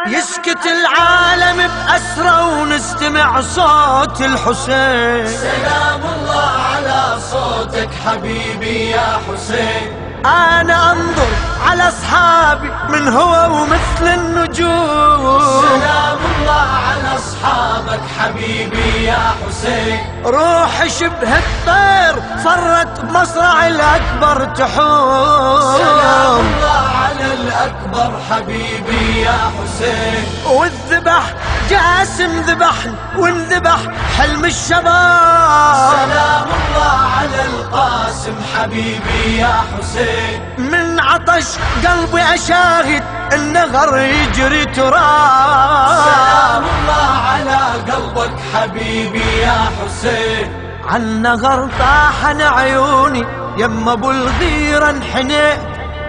يسكت العالم بأسره ونستمع صوت الحسين. سلام الله على صوتك حبيبي يا حسين. أنا أنظر على أصحابي من هو ومثل النجوم. سلام الله على أصحابك حبيبي يا حسين. روح شبه الطير فرت بمصرع الأكبر تحوم. سلام الله على الأكبر حبيبي يا حسين. والذبح جاسم ذبحني وانذبح حلم الشباب. سلام الله على القاسم حبيبي يا حسين. من عطش قلبي أشاهد النهر يجري تراب. سلام الله على قلبك حبيبي يا حسين. عالنهر طاحن عيوني يما ابو الغيرة انحنيت.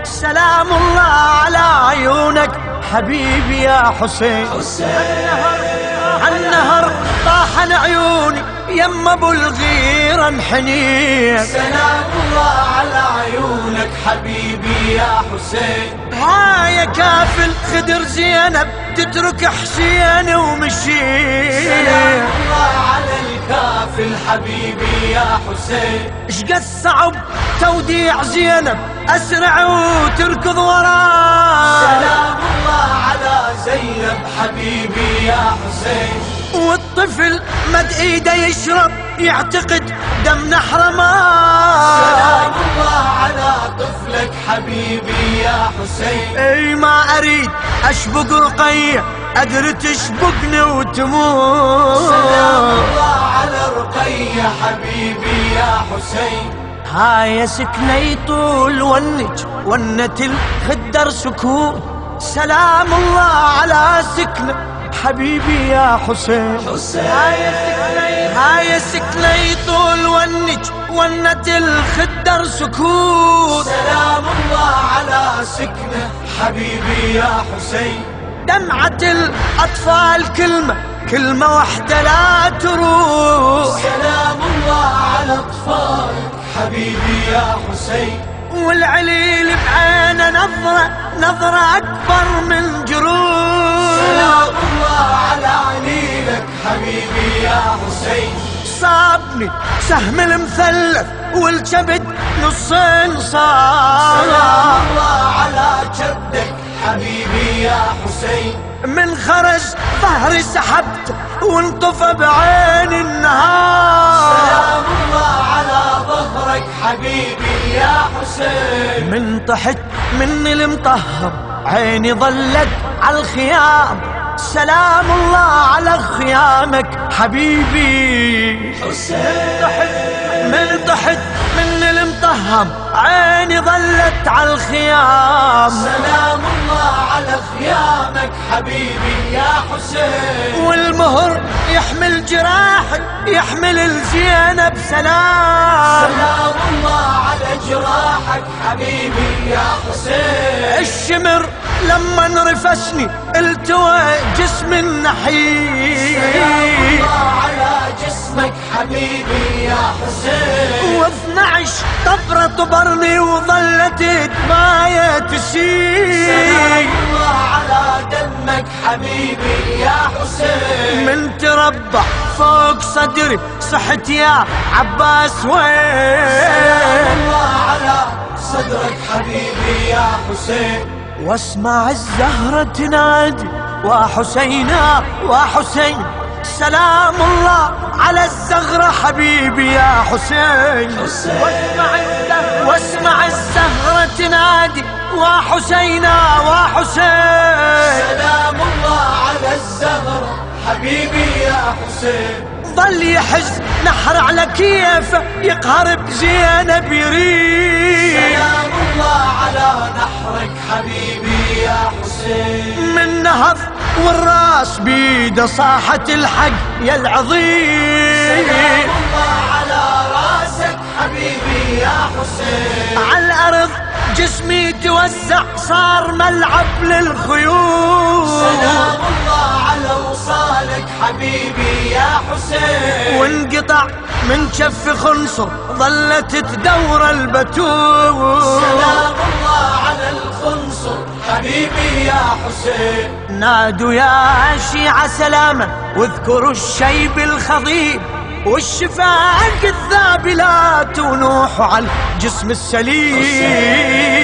سلام الله على عيونك حبيبي يا حسين. عالنهر طاحن عيوني يما ابو الغيرة انحنيت. سلام الله على عيونك حبيبي يا حسين. يا كافل خدر زينب تترك حسين ومشيت. سلام الله على الكافل حبيبي يا حسين. اشقد صعب توديع زينب اسرع وتركض وراه. سلام الله على زينب حبيبي يا حسين. والطفل مد ايده يشرب يعتقد دم نحر ماء. سلام الله على طفلك حبيبي يا حسين. اي ما اريد اشبق رقية ادري تشبقني وتموت. سلام الله على رقية حبيبي يا حسين. هاي سكني طول ونج ونت الخدر سكون. سلام الله على سكنة حبيبي يا حسين. هاي سكني طول ونج ونت الخدر سكون. سلام الله على سكنة حبيبي يا حسين. دمعة الأطفال كلمة واحدة لا تروح. سلام الله على أطفالك حبيبي يا حسين. والعليل بعينه نظرة أكبر من جروح. سلام الله على عليلك حبيبي يا حسين. صابني سهم المثلث والكبد نصين صار. سلام الله على جدك حبيبي يا حسين. من خرج ظهري سحبته وانطفى بعين النهار. سلام الله على ظهرك حبيبي يا حسين. من طحت مني المطهر عيني ظلت على الخيام. سلام الله على خيامك حبيبي حسين. من طحت مني المطهر عيني ظلت على الخيام. سلام الله على خيامك حبيبي يا حسين. والمهر يحمل جراحي يحمل الزينب سلام. سلام الله على جراحك حبيبي يا حسين. الشمر لما انرفسني التوى جسم النحيل. سلام الله على جسمك حبيبي يا حسين. و12 طبرة طبرني وظلت دماية تسيل. سلام الله على دمك حبيبي يا حسين. من تربع فوق صدري صحت يا عباس وين. سلام الله على صدرك حبيبي يا حسين. واسمع الزهرة تنادي وحسينا وحسين. سلام الله على الزهرة حبيبي يا حسين. واسمع الزهرة تنادي وحسينا وحسين. سلام الله على الزهرة حبيبي يا حسين. ظل يحز نحر على كيفه يقهر بزينب يريد. سلام الله على نحرك حبيبي يا حسين. من نهض والراس بيده صاحة الحق يا العظيم. سلام الله على راسك حبيبي يا حسين. على الأرض جسمي توزع صار ملعب للخيول. سلام الله على وصالك حبيبي يا حسين. وانقطع من كف خنصر ظلت تدور البتول. سلام الله على الخنصر حبيبي يا حسين. نادوا يا شيعة سلاما واذكروا الشيب الخضيب والشفاء الذابلات ونوحوا على الجسم السليم.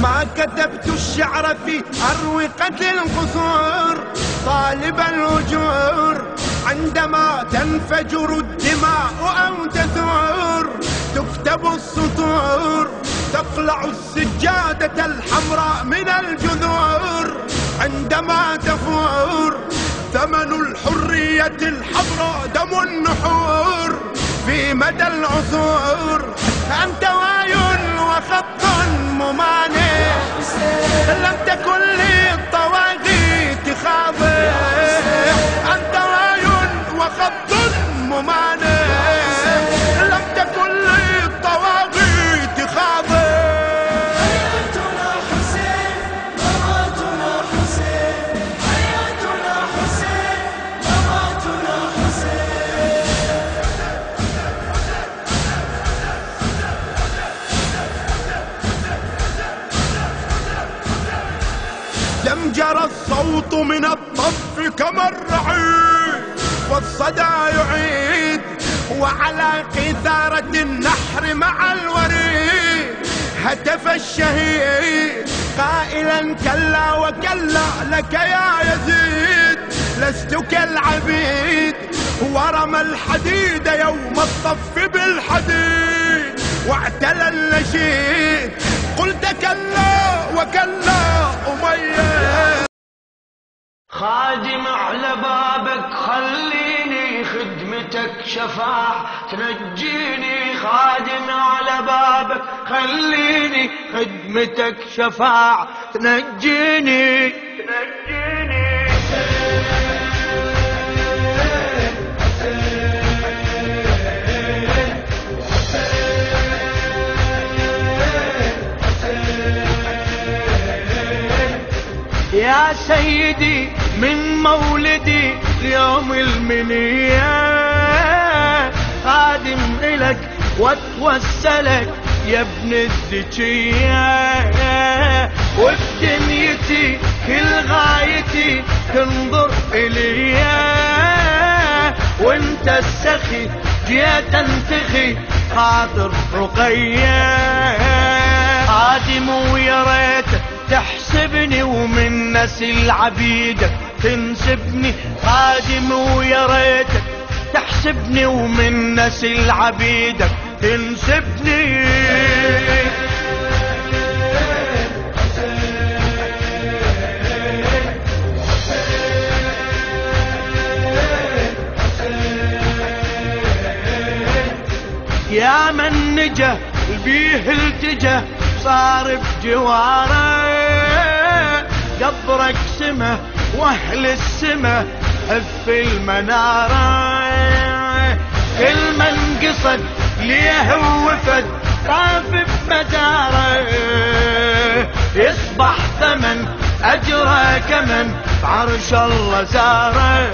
ما كتبت الشعر في أروقة القصور طالب الأجور، عندما تنفجر الدماء أو تثور تكتب السطور، تقلع السجادة الحمراء من الجذور، عندما تفور ثمن الحرية الحمراء دم النحور في مدى العصور. أنت واي وخط ممانع، لم تكن للطواغيت خاضع. أنت واي وخط ممانع، لم تكن للطواغيت خاضع. حياتنا حسين، مماتنا حسين، حياتنا حسين، مماتنا حسين. دم جرى الصوت من الطف كما الرعيد، والصدى يعيد وعلى قيثارة النحر مع الوريد هتف الشهيد قائلا كلا وكلا لك يا يزيد، لست كالعبيد. ورمى الحديد يوم الطف بالحديد واعتلى النشيد، قلت كلا وكلا أمية. خادم على بابك خليني خدمتك شفاع تنجيني، خادم على بابك خليني خدمتك شفاع تنجيني. يا سيدي من مولدي ليوم المنية خادم إلك واتوسلك يا ابن الذكية، وبدنيتي كل غايتي تنظر إليا، وانت السخي جيت انتخي خاطر رقية. خادم ويا ريت تحسبني ومن نسل عبيدك تنسبني، خادم ويا ريتك تحسبني ومن نسل عبيدك تنسبني. يا من نجا بيه التجا صار بجواره، قبرك سما واهل السما حف المناره، كل من قصد ليه وفد طاف بمداره، يصبح ثمن اجره كمن بعرش الله زاره.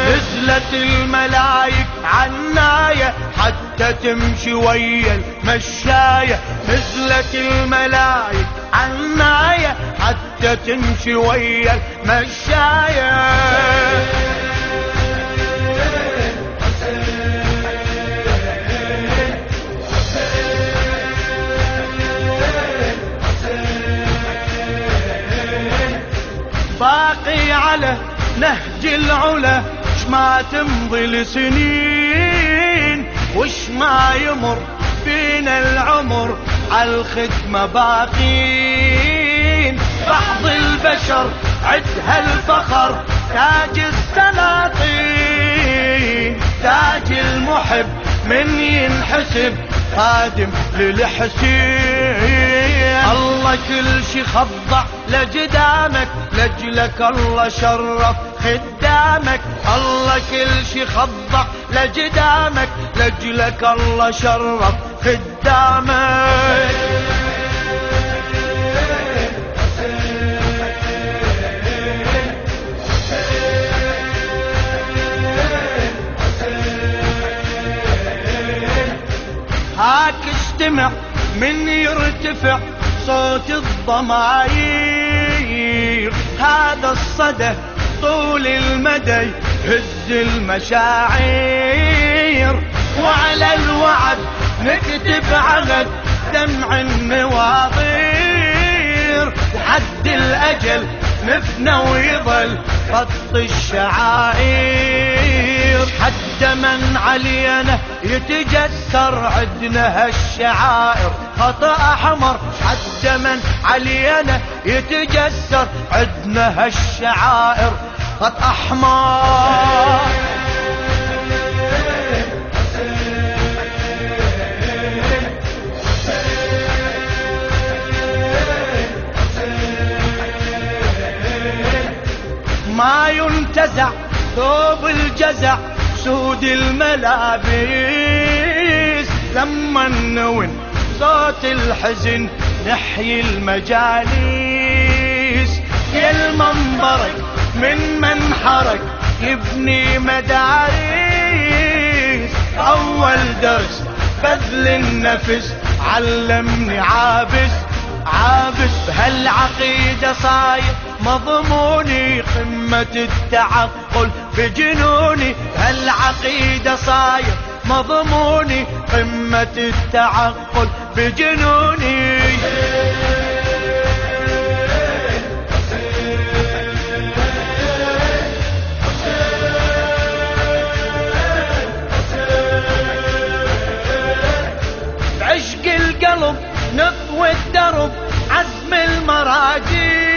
نزلت الملايك عناية حتى تمشي ويا المشاية، نزلت الملايك عناية حتى تمشي ويا المشاية. باقي على نهج العلا ما تمضي السنين، وش ما يمر فينا العمر عالخدمة باقين. بعض البشر عدها الفخر تاج السلاطين، تاج المحب من ينحسب خادم للحسين. الله كل شي خضع لجدامك لجلك الله شرف خدامك، الله كل شي خضع لجدامك لجلك الله شرف خدامك. سمع من يرتفع صوت الضماير، هذا الصدى طول المدى يهز المشاعر، وعلى الوعد نكتب عهد دمع النواظير، لحد الأجل نفنى ويظل خط الشعائر، حد من علينا يتجسر عدنا هالشعائر، خط أحمر حد من علينا يتجسر عدنا هالشعائر، خط أحمر. ما ينتزع ثوب الجزع سود الملابس، لما نون صوت الحزن نحيي المجالس، يا المنبرك من منحرك يبني مدارس، أول درس بذل النفس علمني عابس بهالعقيدة صاير مضموني قمة التعقل بجنوني، بهالعقيدة صاير مضموني قمة التعقل بجنوني. عشق القلب نطوي الدرب عزم المراجيل،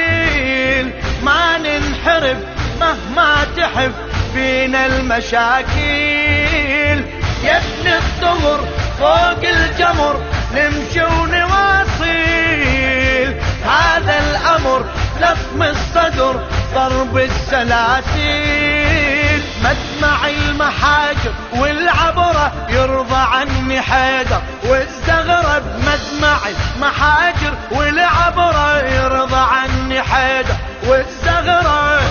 ما ننحرف مهما تحف فينا المشاكل، يا ابن الثغر فوق الجمر نمشي ونواصل، هذا الأمر لطم الصدر ضرب السلاسل، مدمع المحاجر والعبرة يرضى عني حيدر، واستغرب مدمع المحاجر والعبرة يرضى عني حيدر، واستغرب.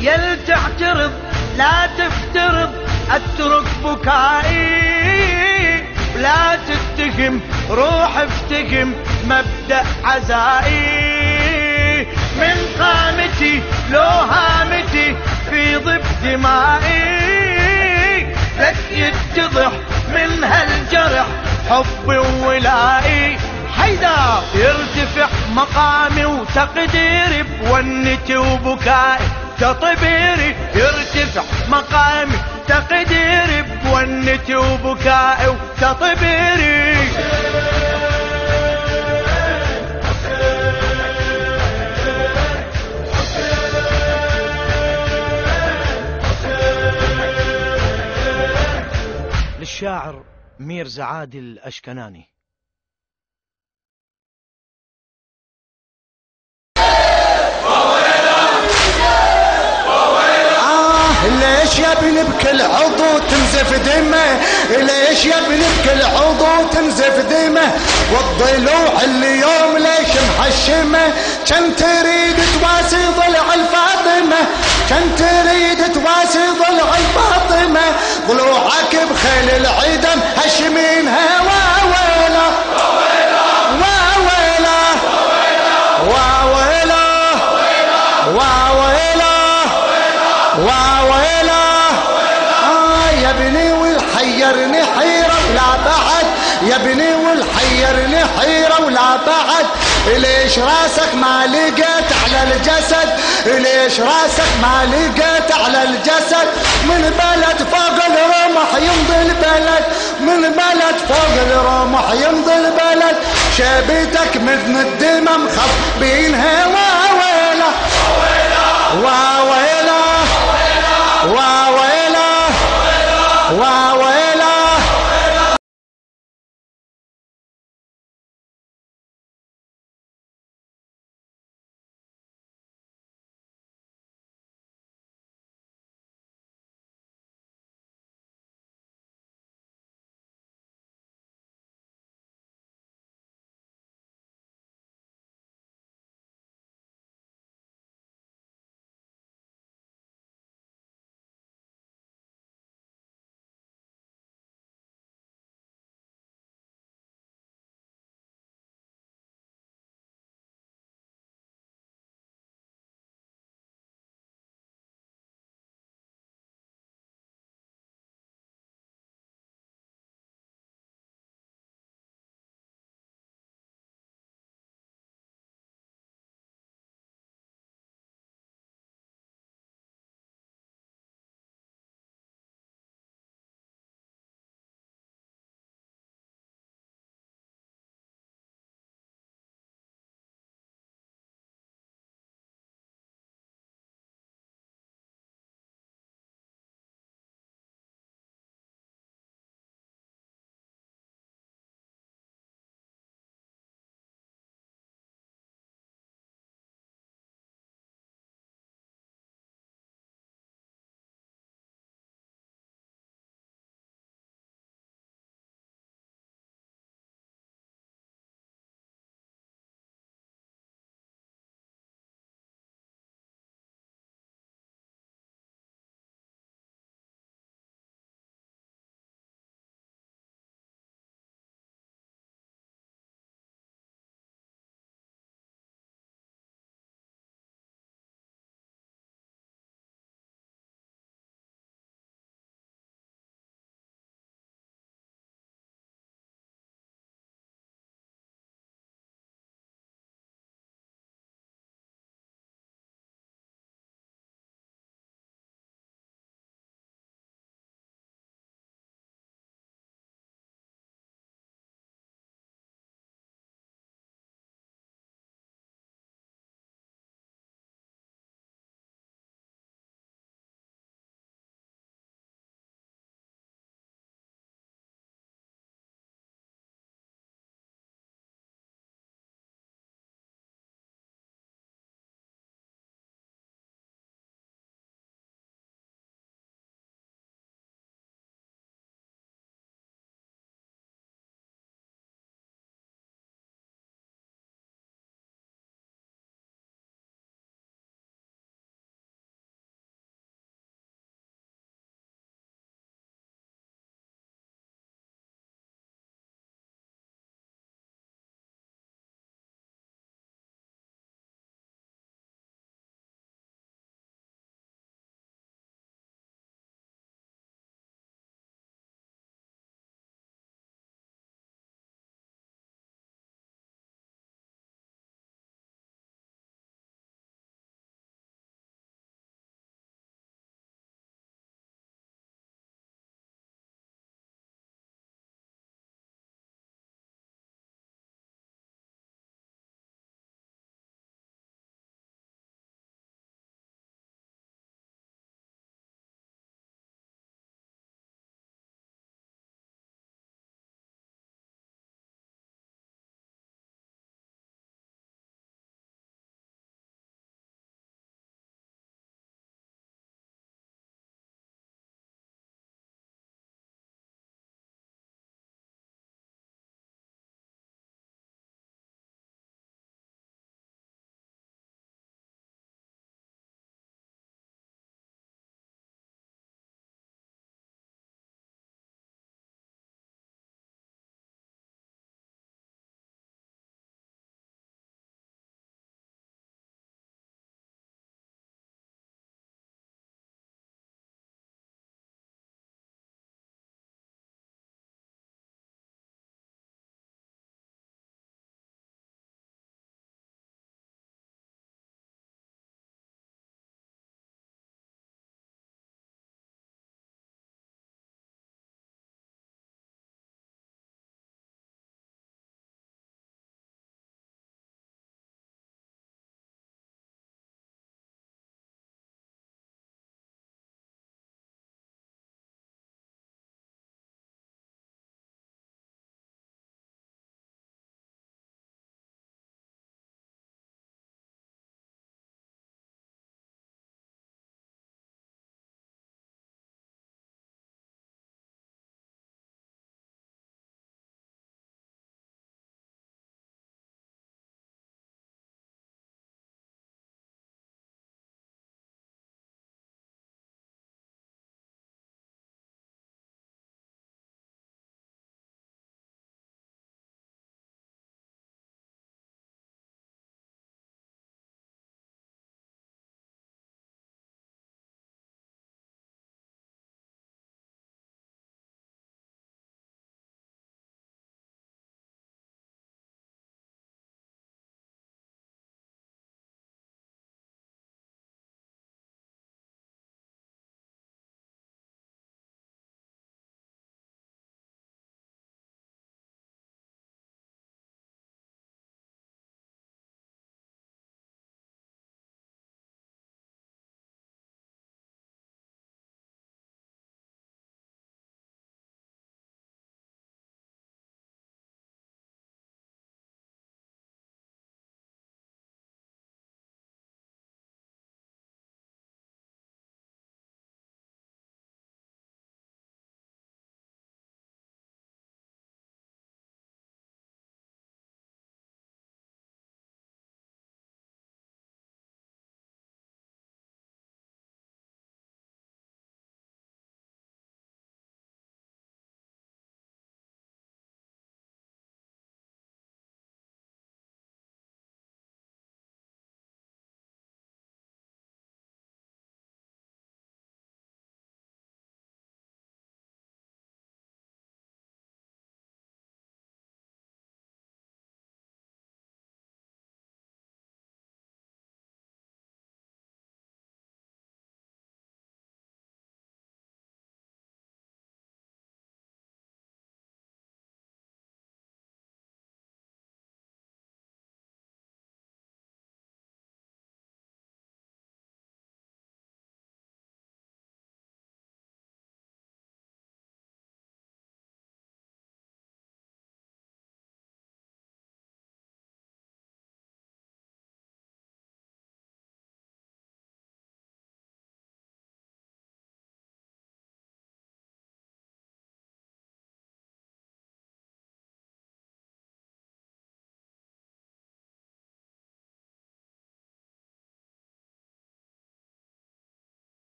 يل تعترض لا تفترض اترك بكائي، لا تتهم روح افتهم مبدأ عزائي، من قامتي لو هامتي في ضب دمائي، لك يتضح من هالجرح حبي وولائي، حيدر يرتفع مقامي وتقديري بونتي وبكائي، تطبيري يرتفع مقامي تقديري بونتي وبكائي وتطبيري. للشاعر ميرزا عادل الأشكناني. ليش يا ابني بكل عضو تنزف دمه، ليش يا ابني بكل عضو تنزف دمه، والضلوع اليوم ليش محشمه، كان تريد تواسي ضلع الفاطمه، كان تريد تواسي ضلع الفاطمه، ضلوعك بخيل العدم هشمينها واويلا واويلا واويلا واويلا واويلا. يا ابني والحيرني حيرة ولا بعد، يا ابني والحيرني حيرة ولا بعد، ليش راسك ما لقيت على الجسد، ليش راسك ما لقيت على الجسد، من بلد فوق الرمح يمضي البلد، من بلد فوق الرمح يمضي البلد، شبيتك مثل الدمى مخبينها واويلا واويلا واويلا.